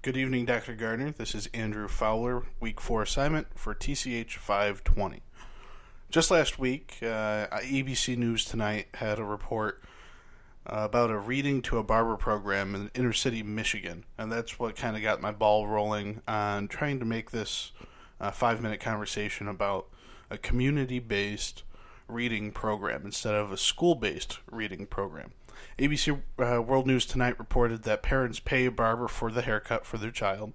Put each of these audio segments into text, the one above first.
Good evening, Dr. Gardner. This is Andrew Fowler, Week 4 assignment for TCH 520. Just last week, ABC News Tonight had a report about a reading to a barber program in inner city Michigan, and that's what kind of got my ball rolling on trying to make this 5-minute conversation about a community-based reading program instead of a school-based reading program. ABC World News Tonight reported that parents pay a barber for the haircut for their child,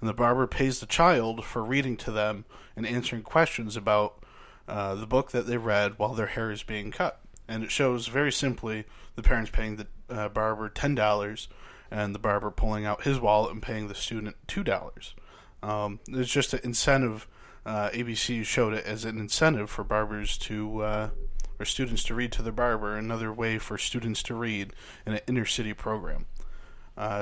and the barber pays the child for reading to them and answering questions about the book that they read while their hair is being cut. And it shows very simply the parents paying the barber $10 and the barber pulling out his wallet and paying the student $2. It's just an incentive. ABC showed it as an incentive for barbers to or students to read to their barber, another way for students to read in an inner city program.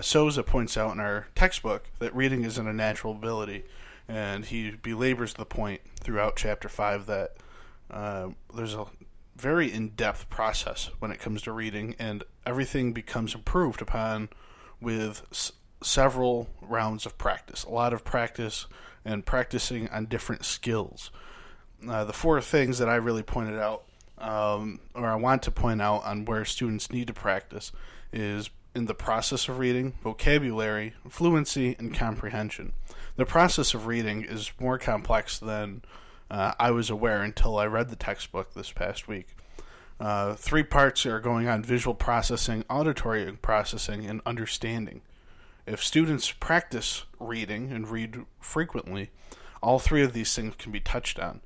Souza points out in our textbook that reading isn't a natural ability, and he belabors the point throughout Chapter 5 that there's a very in-depth process when it comes to reading, and everything becomes improved upon with several rounds of practice, a lot of practice, and practicing on different skills. The 4 things that I really pointed out, or I want to point out on where students need to practice, is in the process of reading, vocabulary, fluency, and comprehension. The process of reading is more complex than I was aware until I read the textbook this past week. 3 parts are going on: visual processing, auditory processing, and understanding. If students practice reading and read frequently, all 3 of these things can be touched on.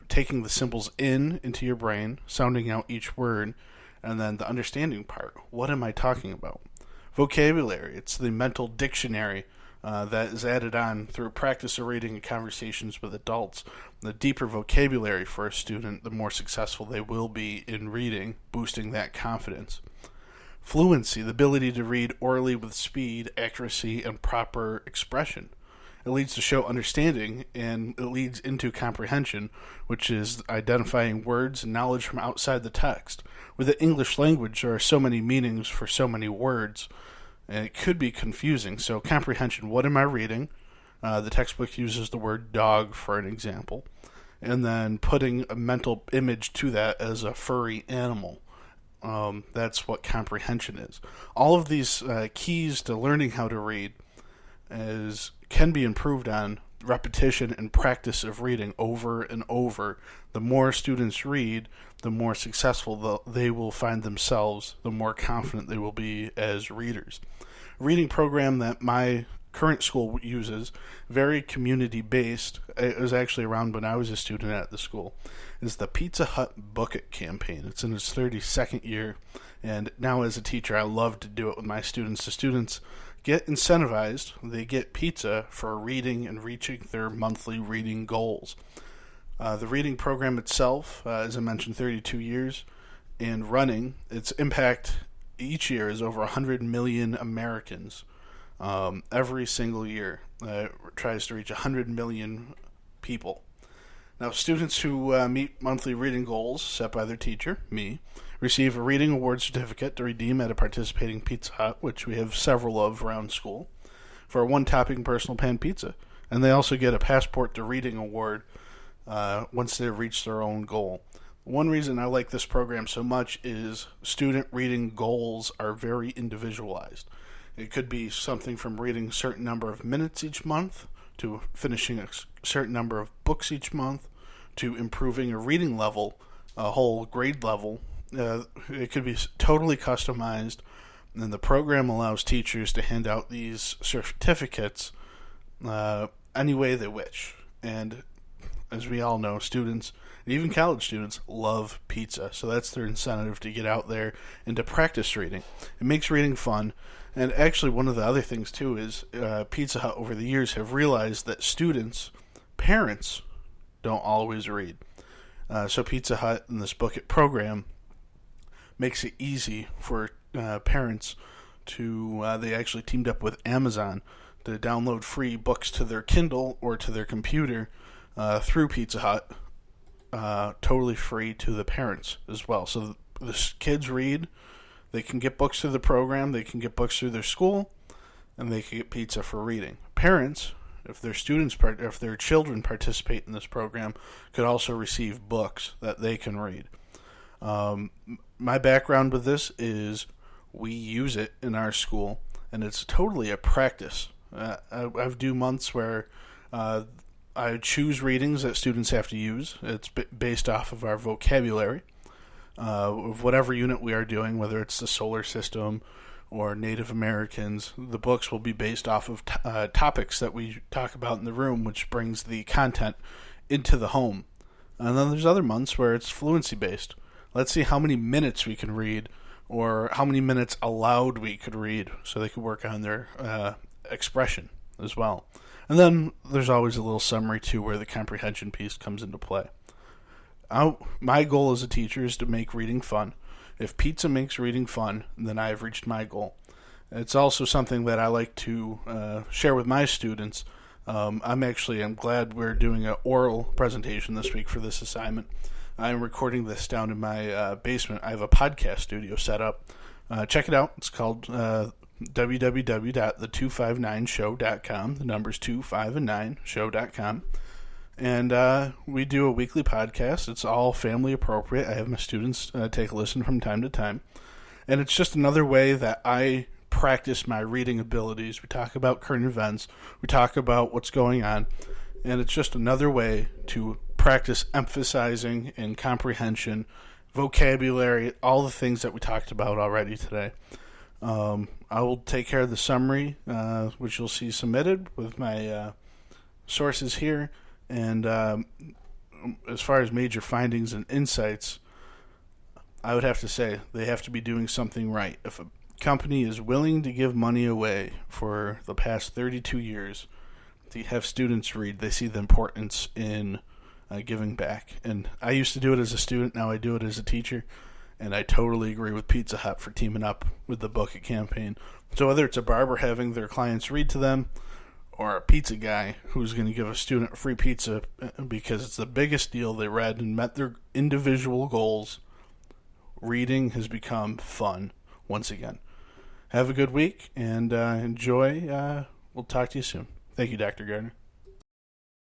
Taking the symbols into your brain, sounding out each word, and then the understanding part. What am I talking about? Vocabulary. It's the mental dictionary that is added on through practice of reading and conversations with adults. The deeper vocabulary for a student, the more successful they will be in reading, boosting that confidence. Fluency, the ability to read orally with speed, accuracy, and proper expression. It leads to show understanding, and it leads into comprehension, which is identifying words and knowledge from outside the text. With the English language, there are so many meanings for so many words, and it could be confusing. So comprehension, what am I reading? The textbook uses the word dog for an example, and then putting a mental image to that as a furry animal. That's what comprehension is. All of these keys to learning how to read can be improved on repetition and practice of reading over and over. The more students read, the more successful they will find themselves, the more confident they will be as readers. A reading program that my current school uses, very community-based, it was actually around when I was a student at the school, is the Pizza Hut Book It campaign. It's in its 32nd year, and now as a teacher, I love to do it with my students. The students get incentivized. They get pizza for reading and reaching their monthly reading goals. The reading program itself, as I mentioned, 32 years and running. Its impact each year is over 100 million Americans. Every single year tries to reach 100 million people. Now, students who meet monthly reading goals set by their teacher, me, receive a reading award certificate to redeem at a participating Pizza Hut, which we have several of around school, for a 1-topping personal pan pizza. And they also get a passport to reading award once they've reached their own goal. One reason I like this program so much is student reading goals are very individualized. It could be something from reading a certain number of minutes each month, to finishing a certain number of books each month, to improving a reading level, a whole grade level. It could be totally customized, and the program allows teachers to hand out these certificates any way they wish. And as we all know, students, even college students, love pizza, so that's their incentive to get out there and to practice reading. It makes reading fun. And actually, one of the other things, too, is Pizza Hut over the years have realized that parents don't always read. So Pizza Hut and this Book It program makes it easy for parents to, they actually teamed up with Amazon to download free books to their Kindle or to their computer through Pizza Hut, totally free to the parents as well. So the kids read. They can get books through the program. They can get books through their school. and they could get pizza for reading. Parents, if their children participate in this program, could also receive books that they can read. My background with this is we use it in our school, and it's totally a practice. I do months where I choose readings that students have to use. It's based off of our vocabulary of whatever unit we are doing, whether it's the solar system or Native Americans. The books will be based off of topics that we talk about in the room, which brings the content into the home. And then there's other months where it's fluency based. Let's see how many minutes we can read, or how many minutes aloud we could read, so they could work on their expression as well. And then there's always a little summary too, where the comprehension piece comes into play. My goal as a teacher is to make reading fun. If pizza makes reading fun, then I have reached my goal. It's also something that I like to share with my students. I'm glad we're doing an oral presentation this week for this assignment. I'm recording this down in my basement. I have a podcast studio set up. Check it out. It's called www.the259show.com. The numbers 2, 5, and 9 show.com. And we do a weekly podcast. It's all family appropriate. I have my students take a listen from time to time. And it's just another way that I practice my reading abilities. We talk about current events. We talk about what's going on. And it's just another way to practice emphasizing and comprehension, vocabulary, all the things that we talked about already today. I will take care of the summary, which you'll see submitted with my sources here. And as far as major findings and insights, I would have to say they have to be doing something right. If a company is willing to give money away for the past 32 years to have students read, they see the importance in giving back. And I used to do it as a student, now I do it as a teacher, and I totally agree with Pizza Hut for teaming up with the Bucket campaign. So whether it's a barber having their clients read to them, or a pizza guy who's going to give a student free pizza because it's the biggest deal they read and met their individual goals, reading has become fun once again. Have a good week and enjoy. We'll talk to you soon. Thank you, Dr. Gardner.